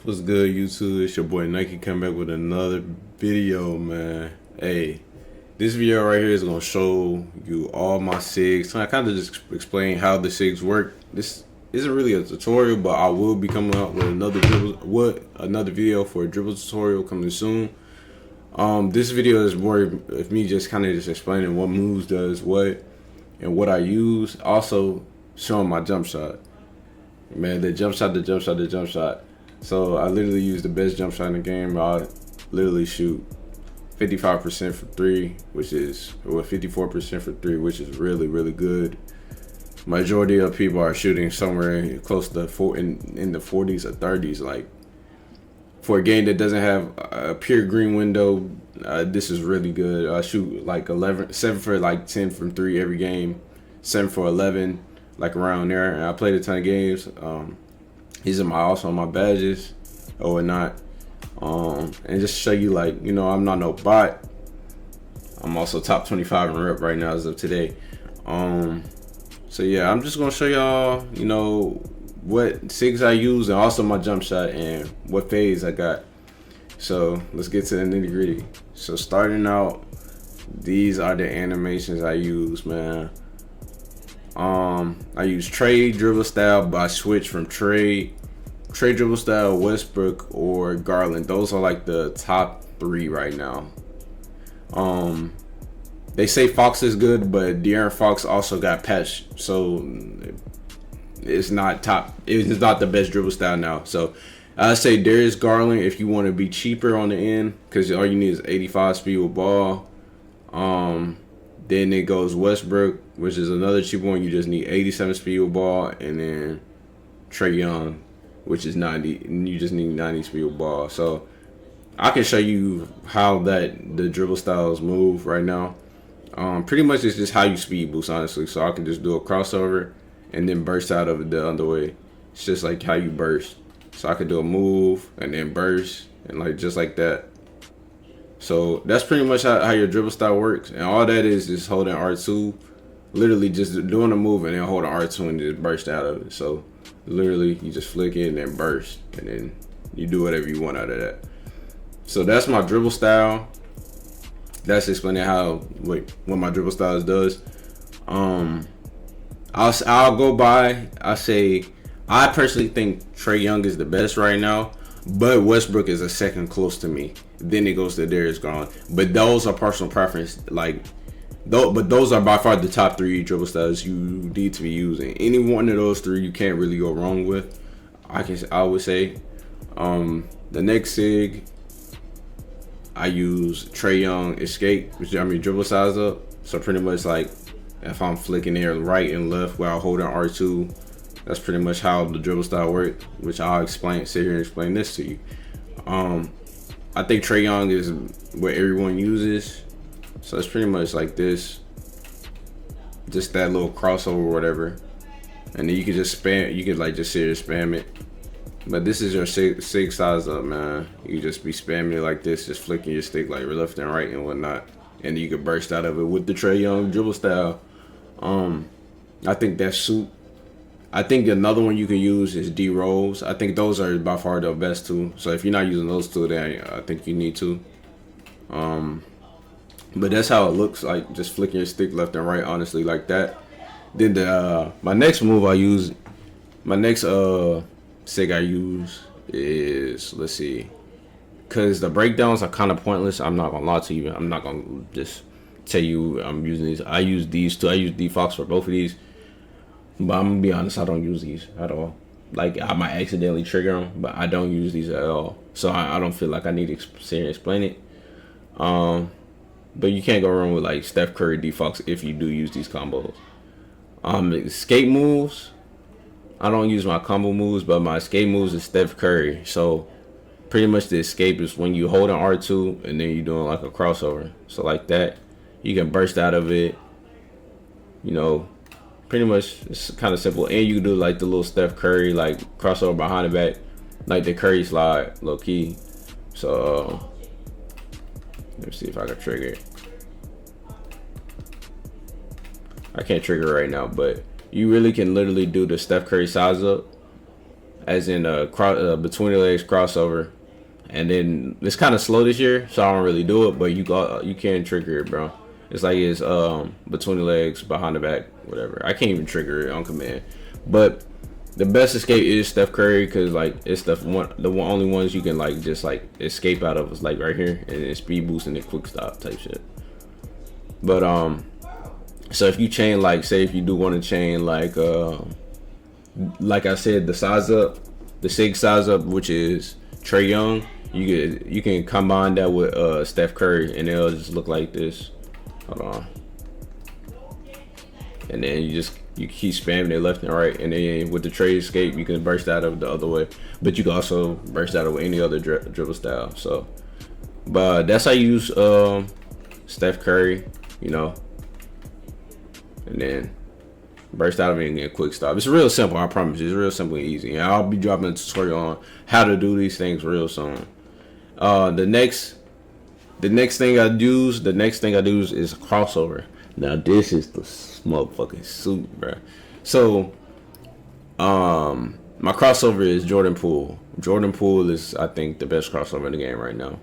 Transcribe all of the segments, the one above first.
What's good, YouTube? It's your boy Nike coming back with another video, man. Hey, this video right here is gonna show you all my SIGs. I kind of just explain how the SIGs work. This isn't really a tutorial, but I will be coming out with another video for a dribble tutorial coming soon. This video is more of me just kind of just explaining what moves does what and what I use. Also showing my jump shot. Man, the jump shot. So I literally use the best jump shot in the game. I literally shoot 55% for three, which is, or 54% for three, which is really, really good. Majority of people are shooting somewhere close to in the 40s or 30s. Like, for a game that doesn't have a pure green window, this is really good. I shoot like 7 for like 10 from three every game, 7 for 11, like around there. And I played a ton of games. These are also my badges or whatnot. And just show you, like, I'm not no bot. I'm also top 25 in rep right now as of today. So yeah, I'm just gonna show y'all, what SIGs I use and also my jump shot and what phase I got. So let's get to the nitty gritty. So starting out, these are the animations I use, man. I use trade dribble style, but I switch from trade dribble style, Westbrook, or Garland. Those are like the top 3 right now. They say Fox is good, but De'Aaron Fox also got patched, so it's not top. It's not the best dribble style now. So I say Darius Garland if you want to be cheaper on the end, because all you need is 85 speed with ball. Then it goes Westbrook, which is another cheap one. You just need 87 speed with ball, and then Trae Young, which is 90, and you just need 90 speed with ball. So I can show you how the dribble styles move right now. Pretty much it's just how you speed boost, honestly. So I can just do a crossover and then burst out of it the other way. It's just like how you burst. So I could do a move and then burst, and like just like that. So that's pretty much how your dribble style works. And all that is holding R2, literally just doing a move and then holding R2 and just burst out of it. So literally you just flick it and then burst, and then you do whatever you want out of that. So that's my dribble style. That's explaining what my dribble styles does. I'll go by, I personally think Trae Young is the best right now, but Westbrook is a second close to me. Then it goes to Darius Garland. But those are personal preference. But those are by far the top 3 dribble styles you need to be using. Any one of those 3 you can't really go wrong with. I would say. The next SIG, I use Trae Young escape, dribble size up. So pretty much like if I'm flicking there right and left while holding R2, that's pretty much how the dribble style works, which I'll sit here and explain this to you. I think Trae Young is what everyone uses. So it's pretty much like this. Just that little crossover or whatever. And then you can just spam, just sit here and spam it. But this is your SIG size up, man. You just be spamming it like this, just flicking your stick like left and right and whatnot. And you can burst out of it with the Trae Young dribble style. I think that suit. I think another one you can use is D Rose. I think those are by far the best 2. So if you're not using those 2, then I think you need to. But that's how it looks like, just flicking your stick left and right, honestly, like that. Then my next SIG I use is, let's see, because the breakdowns are kind of pointless. I'm not gonna lie to you. I'm not gonna just tell you I'm using these. I use these 2. I use D Fox for both of these. But I'm gonna be honest, I don't use these at all. Like, I might accidentally trigger them, but I don't use these at all. So I don't feel like I need to sit here and explain it. But you can't go wrong with like Steph Curry, D Fox if you do use these combos. Escape moves, I don't use my combo moves, but my escape moves is Steph Curry. So pretty much the escape is when you hold an R2 and then you're doing like a crossover. So like that, you can burst out of it. Pretty much it's kind of simple. And you can do like the little Steph Curry like crossover behind the back, like the Curry slide, low key. So let me see if I can trigger it. I can't trigger right now, but you really can literally do the Steph Curry size up as in between the legs crossover. And then it's kind of slow this year, so I don't really do it. But you can trigger it, bro. It's like it's between the legs, behind the back, whatever. I can't even trigger it on command. But the best escape is Steph Curry, because like it's the only ones you can like just like escape out of is like right here, and it's speed boost and then quick stop type shit. But so if you chain, like say if you do want to chain like I said, the size up, the SIG size up, which is Trae Young, you can combine that with Steph Curry, and it'll just look like this. Hold on. And then you keep spamming it left and right, and then with the trade escape you can burst out of the other way, but you can also burst out of any other dribble style. So, but that's how you use Steph Curry, you know, and then burst out of it and get a quick stop. It's real simple, I promise you. It's real simple and easy, and I'll be dropping a tutorial on how to do these things real soon. The next thing I do is crossover. Now this is the motherfucking suit, bro. So, my crossover is Jordan Poole. Jordan Poole is, I think, the best crossover in the game right now.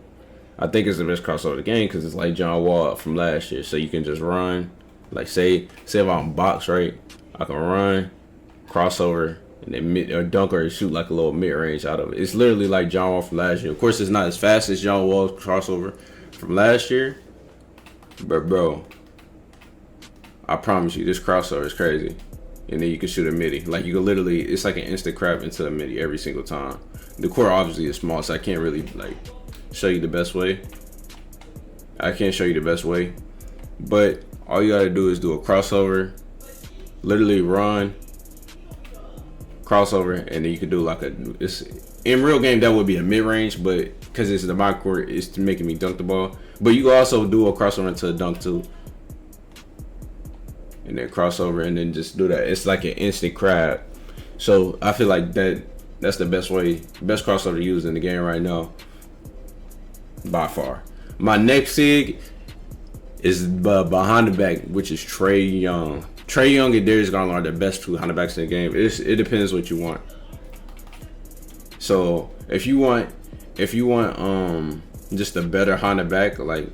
I think it's the best crossover in the game because it's like John Wall from last year. So you can just run, like say if I'm box, right, I can run, crossover, and then dunk or shoot like a little mid range out of it. It's literally like John Wall from last year. Of course, it's not as fast as John Wall's crossover from last year, but bro, I promise you, this crossover is crazy. And then you can shoot a midi. Like you can literally, it's like an instant crab into a midi every single time. The court obviously is small, so I can't really like show you the best way. But all you gotta do is do a crossover, literally run, crossover, and then you can do like it's in real game that would be a mid range, but because it's the my court, it's making me dunk the ball. But you can also do a crossover into a dunk too. And then crossover and then just do that. It's like an instant crab. So I feel like that's the best crossover to use in the game right now, by far. My next SIG is behind the back, which is Trae Young. Trae Young and Darius Garland are the best two behind the backs in the game. It depends what you want. So if you want just a better behind the back, like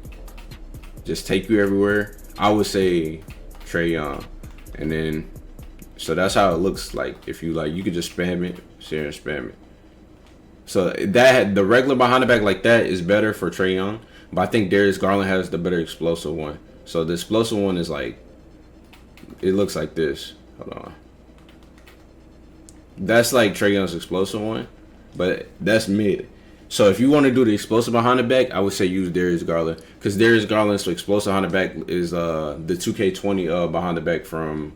just take you everywhere, I would say Trae Young. And then so that's how it looks like. If you like, you could just spam it, share and spam it. So that the regular behind the back like that is better for Trae Young, but I think Darius Garland has the better explosive one. So the explosive one is like, it looks like this. Hold on. That's like Trae Young's explosive one, but that's mid. So if you want to do the explosive behind the back, I would say use Darius Garland, because Darius Garland's explosive behind the back is the 2K20 behind the back from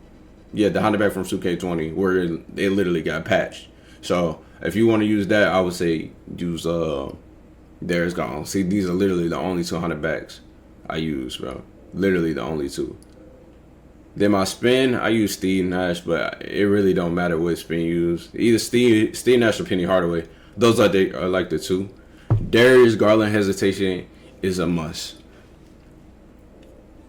the behind the back from 2K20 where it literally got patched. So if you want to use that, I would say use Darius Garland. See, these are literally the only 200 backs I use, bro. Literally the only two. Then my spin, I use Steve Nash, but it really don't matter what spin you use. Either Steve Nash or Penny Hardaway. Those are like the two. Darius Garland hesitation is a must.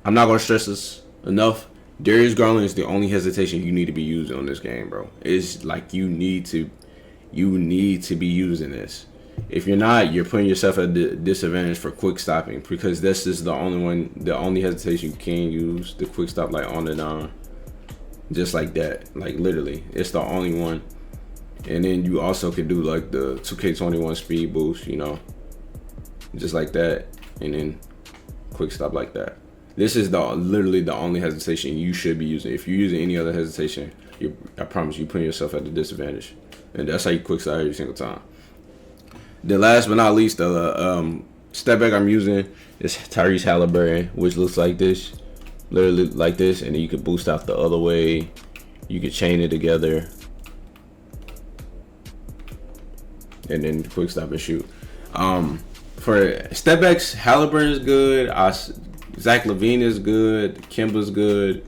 I'm not gonna stress this enough. Darius Garland is the only hesitation you need to be using on this game, bro. It's like you need to be using this. If you're not, you're putting yourself at a disadvantage for quick stopping, because this is the only hesitation you can use, the quick stop, like on and on, just like that, like literally, it's the only one. And then you also could do like the 2K21 speed boost, you know, just like that, and then quick stop like that. This is literally the only hesitation you should be using. If you're using any other hesitation, I promise you putting yourself at a disadvantage, and that's how you quick stop every single time. The last but not least, the step back I'm using is Tyrese Halliburton, which looks like this, literally like this, and then you could boost out the other way. You could chain it together, and then quick stop and shoot. For step backs, Halliburton is good. Zach LaVine is good. Kemba's good.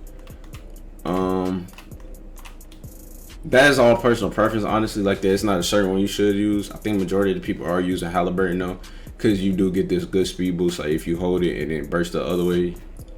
That is all personal preference, honestly. Like that, it's not a certain one you should use. I think majority of the people are using Halliburton though, because you do get this good speed boost. Like if you hold it and then burst the other way,